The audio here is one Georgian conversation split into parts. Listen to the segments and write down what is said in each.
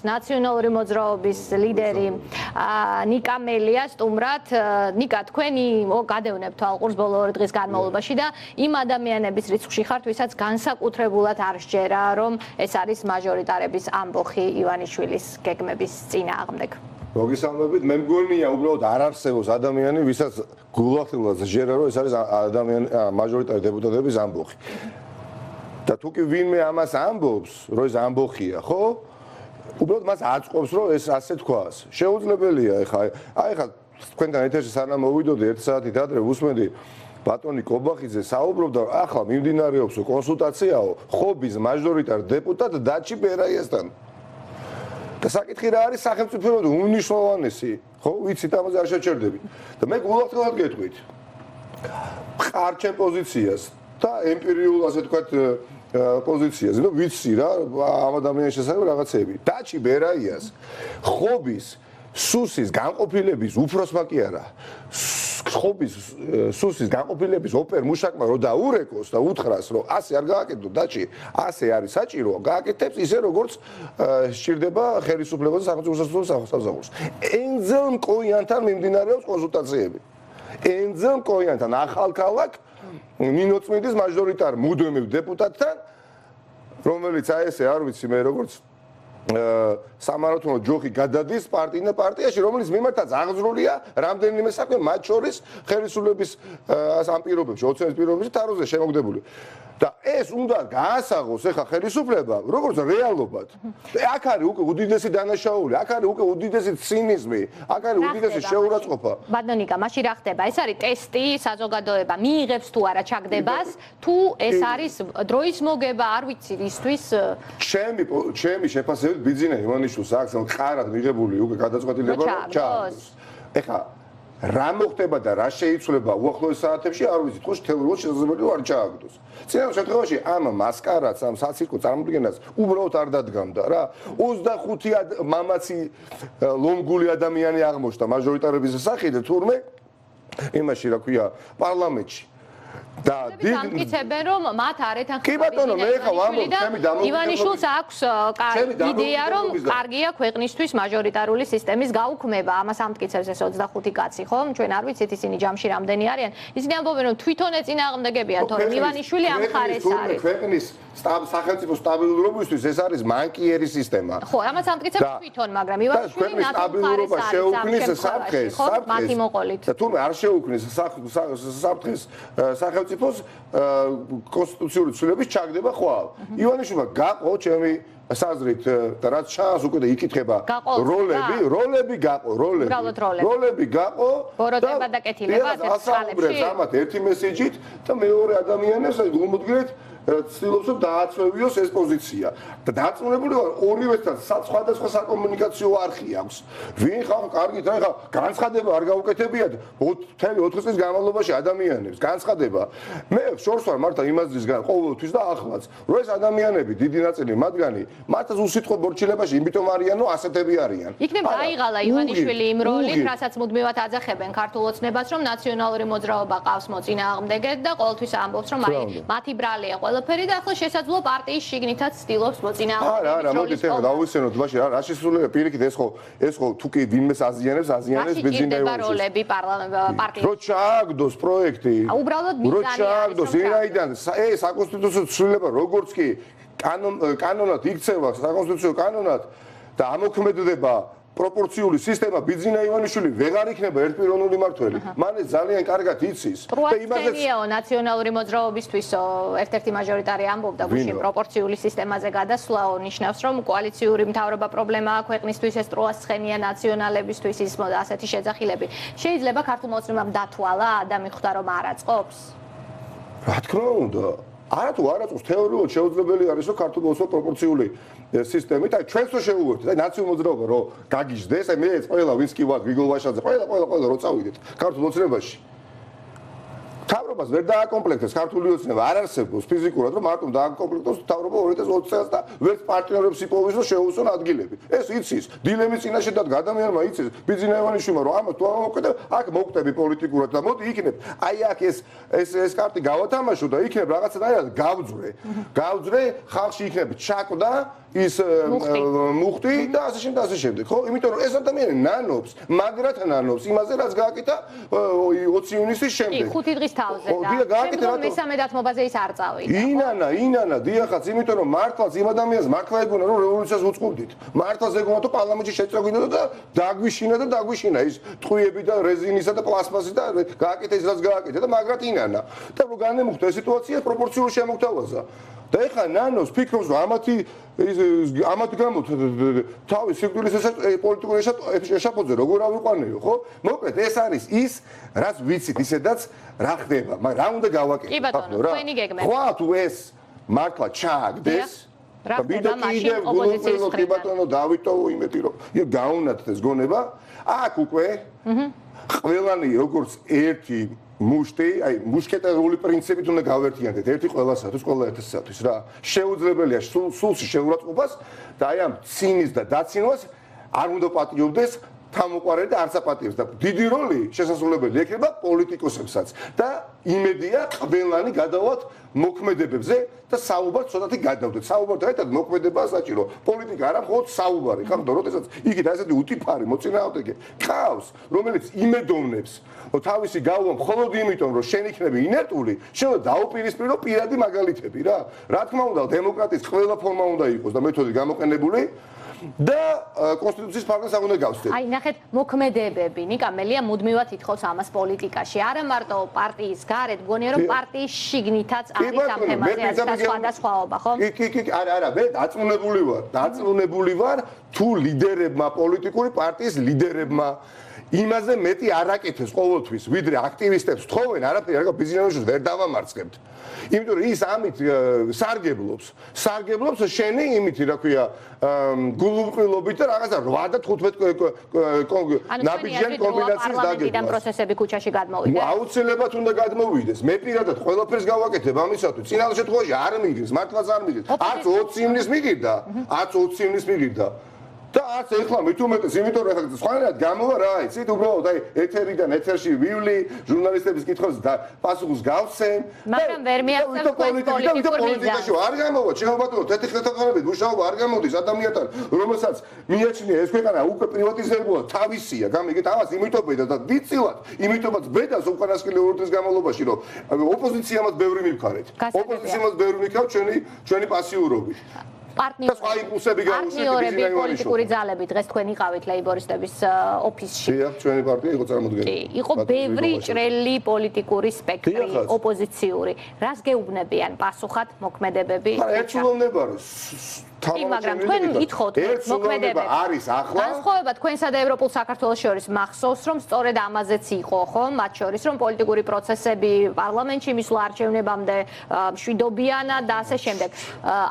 ნაციონალური მოძრაობის ლიდერი ნიკა მელია სტუმრად. ნიკა, თქვენი გადევნებთ ალყურს ბოლო 2 დღის განმავლობაში და იმ ადამიანების რიცხვში ხართ, ვისაც განსაკუთრებულად არ სჯერა, რომ ეს არის მაჟორიტარების ამბოხი ივანიშვილის გეგმების წინააღმდეგ. მოგესალმებით, მე მგონია უბრალოდ არ არსებობს ადამიანი, ვისაც გულახდილად სჯერა, რომ ეს არის მაჟორიტარი დეპუტატების ამბოხი. და თუ კი ვინმე ამას ამბობს, რომ ეს ამბოხია, ხო? უბრალოდ მას აწყობს, რომ ეს ასე თქვას. შეუძლებელია ეხლა თქვენთან ეთერში სანამ მოვიდოდი 1 საათით ადრე ვუსმენდი ბატონი კობახიძე საუბრობდა, ახლა მიმდინარეობს კონსულტაციაო ხობის მაჟორიტარ დეპუტატ დაჩი ბერაიასთან. და საკითხი რა არის სახელმწიფო უმნიშვნელოვანესი, ხო? ვიცით ამაზე არ შეჩერდები. და მე გულახდილად გეტყვით. ხარ ჩემ პოზიციას და ემპირიულ ასე ვთქვათ პოზიციაზე, ნუ ვიცი რა ამ ადამიანის შესახებ რაღაცები. დაჩი ბერაიას ხობის სუსის განყოფილების უფროსმა კი არა. ხობის სუსის განყოფილების ოპერ მუშაკმა რო დაურეკოს და უთხრას, რომ ასე არ გააკეთო დაჩი, ასე არის საჭირო, გააკეთებს ისე როგორც სჭირდება ხელისუფლებაზე სახელმწიფო სამსახურს. ენძელ მკოიანთან მიმდინარეობს კონსულტაციები. ენძელ მკოიანთან ახალქალაქ ნინოწმინდის მაჟორიტარ მუდმივ დეპუტატთან, რომელიც აი ესე არ ვიცი მე როგორც სამარათონო ჯოხი გადადის პარტიაში, რომელიც მიმართაც აღძრულია რამდენიმე საქმე, მათ შორის ხელისუფლების ამ პირობებში, ოცნების პირობებში თაროზე შემოგდებული. და ეს უნდა გაასაღოს ეხა ხელისუფლება, როგორც რეალობად. აქ არის უკვე უდიდესი დანაშაული, აქ არის უკვე უდიდესი ცინიზმი, აქ არის უდიდესი შეურაცხყოფა. ბატონიკა, მაშინ რა ხდება? ეს არის ტესტი, საზოგადოება მიიღებს თუ არა ჩაგდებას, თუ ეს არის დროის მოგება, არ ვიცი ისთვის. ჩემი შეფასებით ბიძინა ივანიშვილს აქვს მყარად მიღებული უკვე გადაწყვეტილება ჩააგდოს. ეხა რა მოხდება და რა შეიცვლება უახლოეს საათებში არ ვიცით, ხო თეორიულად შესაძლებელია არ ჩააგდოს. წინა შემთხვევაში ამ მასკარადს, ამ საცირკო წარმოდგენას უბრალოდ არ დადგამდა რა. 25 მამაცი ლომგული ადამიანი აღმოჩნდა მაჟორიტარების სახით თურმე იმაში რა ქვია პარლამენტში. და დამტკიცებენ რომ მათ არ ეთანხმება. კი ბატონო, მე ხა ვამბობ, ჩემი დამოკიდებულება. ივანიშვილს აქვს იდეა რომ კარგია ქვეყნისთვის მაჟორიტარული სისტემის გაუქმება. ამას ამტკიცებს ეს 25 კაცი, ხო? ჩვენ არ ვიცით ისინი ჯამში რამდენი არიან. ისინი ამბობენ რომ თვითონ ეწინააღმდეგებიან, თორემ ივანიშვილი ამ ხარეს არის. ქვეყნის სახელმწიფო სტაბილურობისთვის ეს არის მანკიერი სისტემა. ხო, ამას ამტკიცებს თვითონ, მაგრამ ივანიშვილი სტაბილურობა შეუქმნის საფრთხეს, მათი მოყოლით. და თუმცა არ შეუქმნის საფრთხეს სახელმწიფოს კონსტიტუციური ცვლილების ჩაგდება ხვალ. ივანიშვილმა გაყო ჩემი საზრით და რაც ჩანს უკვე და იკითხება როლები გაყო. ბოროტება და კეთილება ერთ ხალებში. ამათ ერთი მესეჯით და მეორე ადამიანებს გულმოდგინეთ ცდილობს რომ დააცვევიოს ეს პოზიცია. და დარწმუნებული ვარ ორივესთან სხვადასხვა საკომუნიკაციო არხი აქვს. ვინ ხარ კარგით რა ხა განცხადება არ გაუკეთებიათ 4 წლის განმავლობაში ადამიანებს განცხადება. მე შორს ვარ მართლა იმასისგან ყოველთვის და ახლაც რომ ეს ადამიანები დიდი ნაწილი მათგანი მათაც უსიტყვო ბორჩილებაში იმიტომ არიან რომ ასეთები არიან. იქნება დაიღალა ივანიშვილი იმ როლით, რასაც მუდმივად აძახებენ ქართულ ოცნებას, რომ ნაციონალური მოძრაობა ყავს მოწინააღმდეგედ და ყოველთვის ამბობს რომ აი მათი ბრალია ყველაფერი და ახლა შესაძლოა პარტიის შიგნითაც ცდილობს მოწინააღმდეგე. არა, მოდით ახლა დავუვისენოთ მაშინ რა შესრულება პირიქით ეს ხო თუ კი ვინმეს აზიანებს ბიზნესი და როლები პარტიის. რო ჩააგდოს პროექტი. უბრალოდ მიზანი არის ვინაიდან ეს საკონსტიტუციო ცვლილება როგორც კი კანონად იქცევა საკონსტიტუციო კანონად და ამოქმედდება პროპორციული სისტემა ბიძინა ივანიშვილი ვეღარ იქნება ერთპიროვნული მმართველი. მან ძალიან კარგად იცის და იმაზეა ნაციონალური მოძრაობისთვის ერთ-ერთი მაჟორიტარი ამბობდა გუშინ პროპორციული სისტემაზე გადასვლაო ნიშნავს რომ კოალიციური მთავრობა პრობლემაა ქვეყნისთვის ეს ტროას ცხენია ნაციონალებისთვის ის ასეთი შეძახილები. შეიძლება ქართულ მოძრაობამ დათვალა და მიხვდა რომ არ აწყობს? რა თქმა უნდა არათუ არაწყობს თეორიულად შეუძლებელი არის რომ ქართულ მოძრაობა პროპორციული სისტემით აი ჩვენც რო შევუერთდეთ აი ნაციონალური მოძრაობა რო გაგიჟდეს აი მეც ყველა ვინც კი ვარ გრიგოლ ვაშაძე ყველა რო წავიდეთ ქართულ მოძრაობაში თავრობას ვერ დააკომპლექტებს ქართული ოცნება არ არსებობს ფიზიკურად რომ მარტო დააკომპლექტოს თავრობა 2020 წელს და ვერც პარტნიორებს იპოვის რომ შეუძლონ ადგილები ეს იცის დილემის წინაშე და ადამიანმა იცის ბიძინა ივანიშვილმა რომ ამას თუ ამოკვეთებ აქ მოკვდები პოლიტიკურად და მოდი იქნებ აი აქ ეს კარტი გავათამაშო და იქნებ რაღაცა და გავძვრე ხალხში იქნებ ჩაკვდა ის მუხტი და ასე შემდეგ და ასე შემდეგ. ხო, იმიტომ რომ ეს ადამიანი ნანობს, მაგრად ნანობს იმაზე, რაც გააკეთა 20 ივნისის შემდეგ. კი, 5 დღის თავზე და შემდგომ მესამე დათმობაზე ის არ წავიდა. ინანა, დიახაც, იმიტომ რომ მართლაც იმ ადამიანს მართლა ეგონა რომ რევოლუციას უწყობდით. მართლაც ეგონა თუ პარლამენტში შეწრა გვინდა და დაგვიშინა ის ტყვიები და რეზინისა და პლასმასის და გააკეთა ის რაც გააკეთა და მაგრად ინანა. და რომ განემუხტა ეს სიტუაცია პროპორციულად შემოგთავაზა. და ეხლა ნანოს ფიქრობს რომ ამათ გამო თავის სიკვდილის პოლიტიკური ეშაფოძე როგორ ავიყვანეო, ხო? მოკლედ ეს არის ის, რაც ვიცით, ისედაც რა ხდება, მაგრამ რა უნდა გავაკეთო? კი ბატონო, თქვენი გეგმები. ხო, თუ ეს მართლა ჩააგდეს რა ხდება მაშინ ოპოზიციის მხრიდან? კი ბატონო, დავიტოვო იმეთი რომ გაუნათდეს გონება, აქ უკვე ყველანი როგორც ერთი მუშტი, აი მუშკეტერული პრინციპით უნდა გავერთიანდეთ ერთი ყველასათვის, ყველა ერთისათვის რა. შეუძლებელია სულში შეურაცხყოფას და აი ამ ცინის და დაცინვას არ უნდა პატიობდეს თამოყარელი და არც აპატიებს და დიდი როლი შესაძლებელი ექნება პოლიტიკოსებსაც და იმედია ყველანი გადავალთ მოქმედებებზე და საუბარს ცოტათი გადავდეთ. საუბართან ერთად მოქმედებაა საჭირო. პოლიტიკა არა მხოლოდ საუბარი, ხახდო, როდესაც იქით ასეთი უტიფარი მოწინააღმდეგე ყავს, რომელიც იმედოვნებს, რომ თავისი გავლა მხოლოდ იმიტომ, რომ შენ იქნები ინერტული, შენ დაუპირისპირო პირადი მაგალითები რა. რა თქმა უნდა, დემოკრატიის ყველა ფორმა უნდა იყოს და მეთოდი გამოყენებული და კონსტიტუციის ფარგლებს არ უნდა გავსდეთ. აი, ნახეთ, მოქმედებები, ნიკა მელია მუდმივად ითხოვს ამას პოლიტიკაში. არა მარტო პარტიის გარეთ, მგონია რომ პარტიის შიგნითაც არის ამ თემაზე სხვადასხვაობა, ხო? კი, არა, მე დაწუნებული ვარ თუ ლიდერებმა, პოლიტიკური პარტიის ლიდერებმა იმაზე მეტი არ აკეთეს ყოველთვის, ვიდრე აქტივისტებს თხოვენ, არაფერი არ ბიზნესში ვერ დავამარცხებთ. იმიტომ რომ ის ამით სარგებლობს შენი იმით, რა ქვია, გულუბრყვილობით და რაღაცა 8 და 15 ნაბიჯიან კომბინაციას დაგეგმვა. პროცესები ქუჩაში გადმოვიდეს. აუცილებლად უნდა გადმოვიდეს. მე პირადად ყველაფერს გავაკეთებ ამისათვის. წინასწარ შემთხვევაში არ მიგდეს, მართლაც არ მიგდეს. არც 20 ივნის მიგირდა. და არც ეხლა მით უმეტეს, იმიტომ რომ ეხლა სხვანაირად გამოვა რა, იცით, უბრალოდ აი ეთერიდან ეთერში ვივლი, ჟურნალისტების კითხვებს და პასუხს გავცემ. მაგრამ ვერ მიაღწევს პოლიტიკაში არ გამოვა, შეუბატონო, თეთრ-ხეთახარებით მუშაობა არ გამოდის ადამიანთან, რომელსაც მიაჩნია ეს ქვეყანა უკვე პრივატიზებულად თავისია, გამიგეთ, ამას იმიტობენ და დიდწილად, იმიტობაც ბედას უკანასკნელი 2 წლის განმავლობაში, რომ ოპოზიციამაც ბევრი მივქარეთ. ოპოზიციამაც ბევრი მივქართ ჩვენი პასიურობით. პარტნიორები პოლიტიკური ძალები დღეს თქვენ იყავით ლეიბორისტების ოფისში. დიახ, ჩვენი პარტია იყო წარმოდგენილი. კი, იყო ბევრი ჭრელი პოლიტიკური სპექტრი, ოპოზიციური. რას გეუბნებიან პასუხად მოქმედებები? ერთულოვნება კი, მაგრამ თქვენ ითხოვთ მოქმედებები. არის ახლა. განსხვავება თქვენსა და ევროპულ საქართველოს შორის მახსოვს, რომ სწორედ ამაზეც იყო, ხო? მათ შორის რომ პოლიტიკური პროცესები პარლამენტში მისვლა არჩევნებამდე მშვიდობიანად და ასე შემდეგ.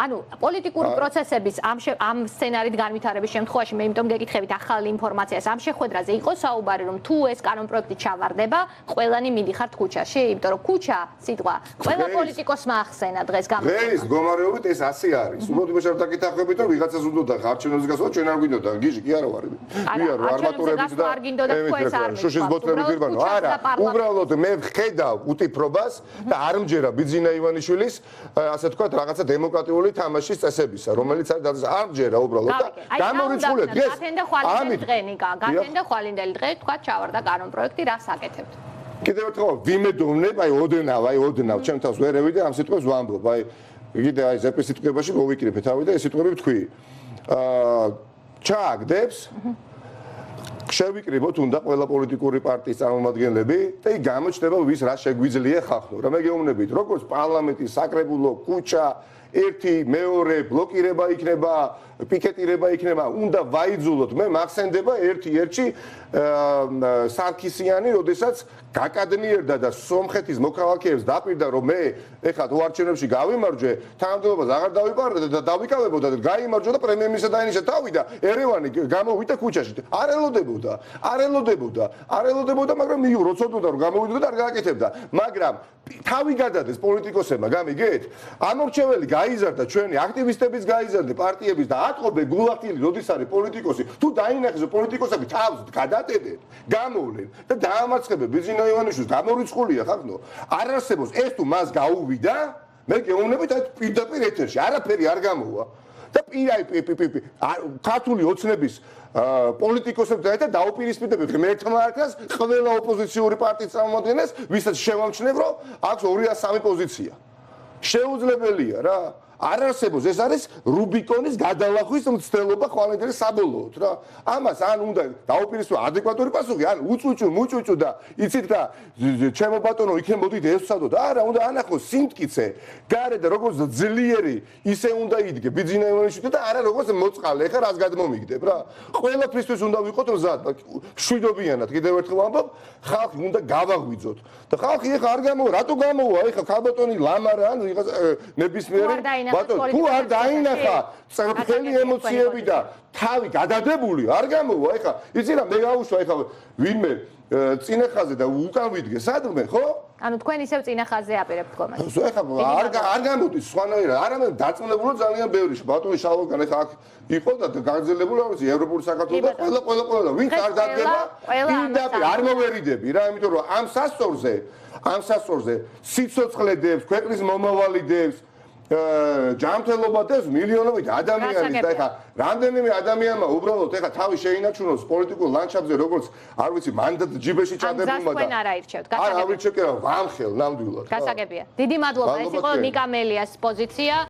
ანუ პოლიტიკური პროცესების ამ სცენარით განვითარების შემთხვევაში მე იმიტომ გეკითხებით ახალი ინფორმაციას ამ შეხვედრაზე იყო საუბარი რომ თუ ეს კანონპროექტი ჩავარდება, ყველანი მიდიხართ ქუჩაში, იმიტომ რომ ქუჩა სიტყვა ყველა პოლიტიკოსმა ახსენა დღეს გამოსვლა. ვერის მდგომარეობით ეს ასე არის. უბრალოდ იმაშად დაკითხებით რომ ვიღაცას უნდა არჩევნებზე გასვლა, ჩვენ არ გვინდოდა, გიჟი კი არა ვარ. ვიარო არმატურების და შუშის ბოთლების გირბანო. არა, უბრალოდ მე ვხედავ უტიფრობას და არ მჯერა ბიძინა ივანიშვილის ასე თქვა რაღაცა დემოკრატიული თამაშის წესების რომელიც არის არ მჯერა უბრალოდ და გამორიცხულეთ დღეს ამით გათენდა ხვალინდელი დღე თქვა ჩავარდა კანონპროექტი რას აკეთებთ კიდევ ერთხელ ვიმედოვნებ აი ოდნავ ჩემ თავს ვერ ევიდე ამ სიტყვებს ვამბობ აი კიდე აი ზეპის სიტყვებაში მოვიკრიფე თავი და ეს სიტყვები ვთქვი ჩააგდებს შევიკრიბოთ უნდა ყველა პოლიტიკური პარტიის წარმომადგენლები და იქ გამოჩნდება ვის რა შეგვიძლია ხახნო რა მე გეუბნებით როგორც პარლამენტის საკრებულო ქუჩა ერთი მეორე ბლოკირება იქნება პიკეტირება იქნება უნდა ვაიძულოთ მე მახსენდება ერთ-ერთი სარქისიანი როდესაც გაკადნიერდა და სომხეთის მოქალაქეებს დაპირდა რომ მე ეხლა უარჩევნებში გავიმარჯვე თანამდებობას აღარ დავიპარდე და დავიკავებოდა და გაიმარჯვა და პრემიერ-მინისტრად დაინიშნა თავი და ერევანი გამოვიდა ქუჩაში არ ელოდებოდა მაგრამ როცოდოდა რომ გამოვიდოდა და არ გააკეთებდა მაგრამ თავი გადადეს პოლიტიკოსებმა გამიგეთ ამორჩეველი გაიზარდა ჩვენი აქტივისტების გაიზარდა პარტიების და ატყობენ გულახდილი როდის არის პოლიტიკოსი თუ დაინახეს პოლიტიკოსები თავს გადატებენ გამოვლენ და დაამარცხებენ ბიზინა ივანიშვილს გამორიცხულია ხახნო არ არსებობს ეს თუ მას გაუვიდა მე გეუბნებით აი პირდაპირ ეთერში არაფერი არ გამოვა და ქართული ოცნების პოლიტიკოსებთან ერთად დაუპირისპირდებით ღმერთმა არქას ყველა ოპოზიციური პარტიის წარმომადგენელს, ვისაც შევამჩნევ, რომ აქვს 203 პოზიცია. შეუძლებელია რა. არ არსებობს, ეს არის რუბიკონის გადალახვის მცდელობა ხვალინდელი საბოლოოდ რა. ამას ან უნდა დაუპირისპირო ადეკვატური პასუხი, ან უწუჭუ და იცით რა, ჩემო ბატონო, იქნებ მოდით ესვსადო და არა, უნდა ანახოს სიმტკიცე, გარე და როგორც ძლიერი, ისე უნდა იდგე ბიძინა ივანიშვილი და არა როგორც მოწყალე, ეხლა რას გადმომიგდებ რა. ყველაფრისთვის უნდა ვიყოთ მზად, შვიდობიანად, კიდევ ერთხელ ვამბობ, ხალხი უნდა გავაღვიძოთ. და ხალხი ეხლა არ გამოვა, რატო გამოვა? ეხლა ქალბატონი ლამა რა, ან ვიღაც ნებისმიერი ბატონო, თუ არ დაინახა წრფელი ემოციები და თავი გადადებული, არ გამოვა. ეხლა იცი რა, მე გავუშვა ეხლა ვინმე წინახაზე და უკან ვიდგე, სადმე, ხო? ანუ თქვენ ისევ წინახაზე აპირებთ კომენტს. ეხლა არ გამოდის სხვანაირად, არამედ დაწუნებულად ძალიან ბევრი ბატონი შალვაგან ეხლა აქ იყო და გაგრძელებული არის ევროპული საქართველო და ყველა ვინც არ დადგება, პირდაპირ არ მოვერიდები რა, იმიტომ რომ ამ სასწორზე სიცოცხლე დებს, ქვეყნის მომავალი დებს ჯანმრთელობა დევს მილიონობით ადამიანის და ეხლა რამდენიმე ადამიანმა უბრალოდ ეხლა თავი შეინარჩუნოს პოლიტიკურ ლანდშაფტზე როგორც არ ვიცი მანდატ ჯიბეში ჩადებულმა და არ აირჩევთ არ ავირჩევ კი რა ვამხელ ნამდვილად გასაგებია დიდი მადლობა ეს იყო ნიკა მელიას პოზიცია